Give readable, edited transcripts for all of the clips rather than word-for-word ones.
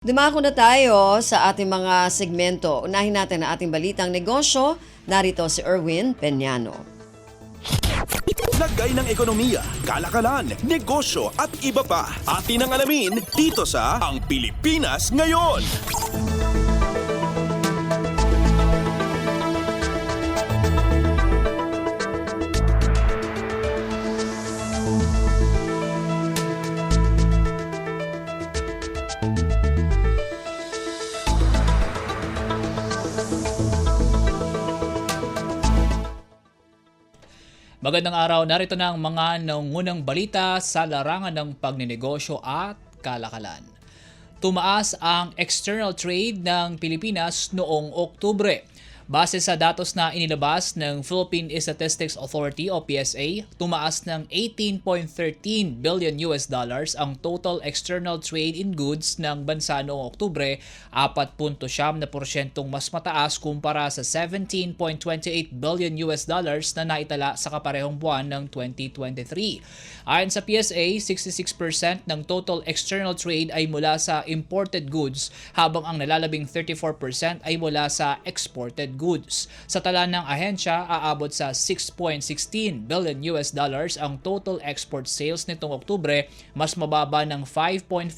Dumako na tayo sa ating mga segmento. Unahin natin ang ating balitang negosyo. Narito si Erwin Peñano. Lagay ng ekonomiya, kalakalan, negosyo at iba pa. Atin ang alamin dito sa Ang Pilipinas Ngayon. Magandang araw, narito na ang mga nangungunang balita sa larangan ng pagninegosyo at kalakalan. Tumaas ang external trade ng Pilipinas noong Oktubre. Base sa datos na inilabas ng Philippine Statistics Authority o PSA, tumaas ng 18.13 billion US dollars ang total external trade in goods ng bansa noong Oktubre, 4.7% mas mataas kumpara sa 17.28 billion US dollars na naitala sa kaparehong buwan ng 2023. Ayon sa PSA, 66% ng total external trade ay mula sa imported goods habang ang nalalabing 34% ay mula sa exported goods. Sa tala ng ahensya, aabot sa 6.16 billion US dollars ang total export sales nitong Oktubre, mas mababa ng 5.5%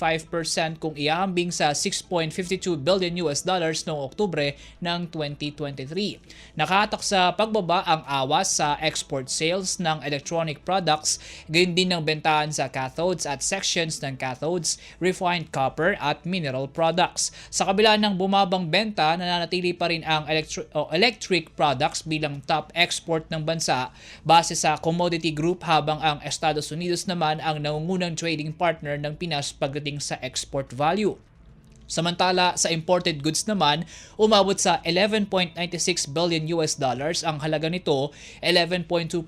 kung iahambing sa 6.52 billion US dollars noong Oktubre ng 2023. Nakahatak sa pagbaba ang awas sa export sales ng electronic products, gayon din ng bentahan sa cathodes at sections ng cathodes, refined copper at mineral products. Sa kabila ng bumabang benta, nananatili pa rin ang electric products bilang top export ng bansa base sa commodity group, habang ang Estados Unidos naman ang nangungunang trading partner ng Pinas pagdating sa export value. Samantala, sa imported goods naman, umabot sa 11.96 billion US dollars ang halaga nito, 11.2%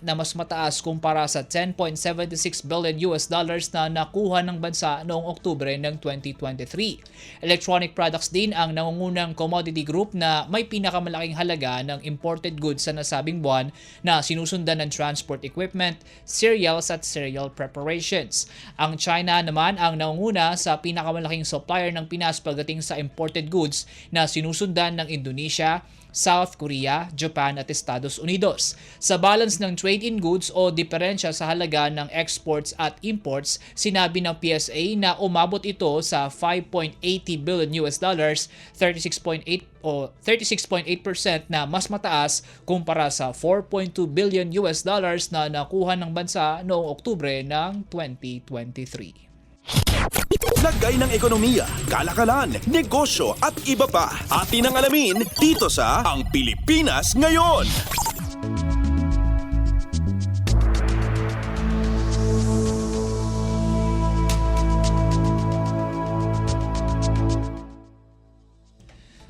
na mas mataas kumpara sa 10.76 billion US dollars na nakuha ng bansa noong Oktubre ng 2023. Electronic products din ang nangungunang commodity group na may pinakamalaking halaga ng imported goods sa nasabing buwan, na sinusundan ng transport equipment, cereals at cereal preparations. Ang China naman ang nangunguna sa pinakamalaking supplier ng Pinas pagdating sa imported goods, na sinusundan ng Indonesia, South Korea, Japan at Estados Unidos. Sa balance ng trade in goods o diferensya sa halaga ng exports at imports, sinabi ng PSA na umabot ito sa 5.80 billion US dollars, 36.8% na mas mataas kumpara sa 4.2 billion US dollars na nakuha ng bansa noong Oktubre ng 2023. Lagay ng ekonomiya, kalakalan, negosyo at iba pa. Atin ang alamin dito sa Ang Pilipinas Ngayon.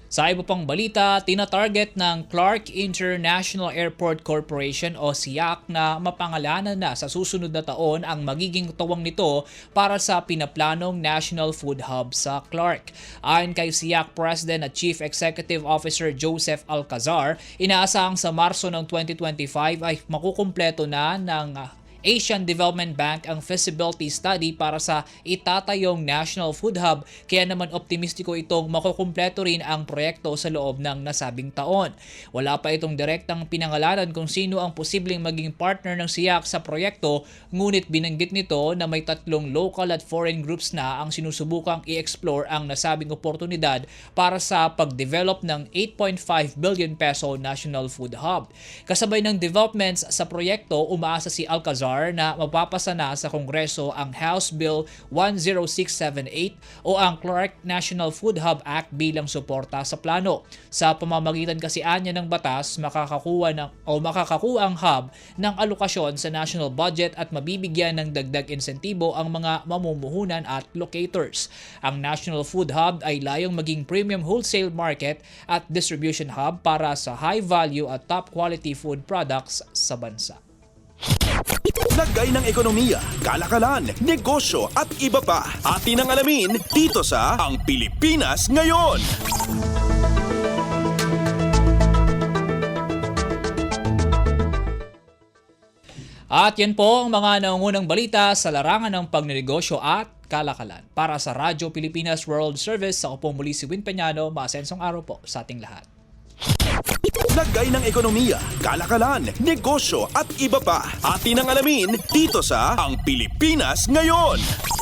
Sa iba pang balita, tinatarget ng Clark International Airport Corporation o SIAC na mapangalanan na sa susunod na taon ang magiging tuwang nito para sa pinaplanong National Food Hub sa Clark. Ayon kay SIAC President at Chief Executive Officer Joseph Alcazar, inaasahang sa Marso ng 2025 ay makukumpleto na ng Asian Development Bank ang feasibility study para sa itatayong National Food Hub, kaya naman optimistiko itong makukumpleto rin ang proyekto sa loob ng nasabing taon. Wala pa itong direktang pinangalanan kung sino ang posibleng maging partner ng SIAC sa proyekto, ngunit binanggit nito na may 3 local at foreign groups na ang sinusubukang i-explore ang nasabing oportunidad para sa pag-develop ng 8.5 billion peso National Food Hub. Kasabay ng developments sa proyekto, umaasa si Alcazar na mapapasa na sa Kongreso ang House Bill 10678 o ang Clark National Food Hub Act bilang suporta sa plano. Sa pamamagitan kasi anya ng batas, makakakuha ang hub ng alokasyon sa national budget at mabibigyan ng dagdag insentibo ang mga mamumuhunan at locators. Ang National Food Hub ay layong maging premium wholesale market at distribution hub para sa high value at top quality food products sa bansa. Lagay ng ekonomiya, kalakalan, negosyo at iba pa. Atin ang alamin dito sa Ang Pilipinas Ngayon. At yan po ang mga nangungunang balita sa larangan ng pagnenegosyo at kalakalan. Para sa Radyo Pilipinas World Service, ako po muli si Win Peñano. Maasensong araw po sa ating lahat. Lagay ng ekonomiya, kalakalan, negosyo at iba pa. Atin ang alamin dito sa Ang Pilipinas Ngayon.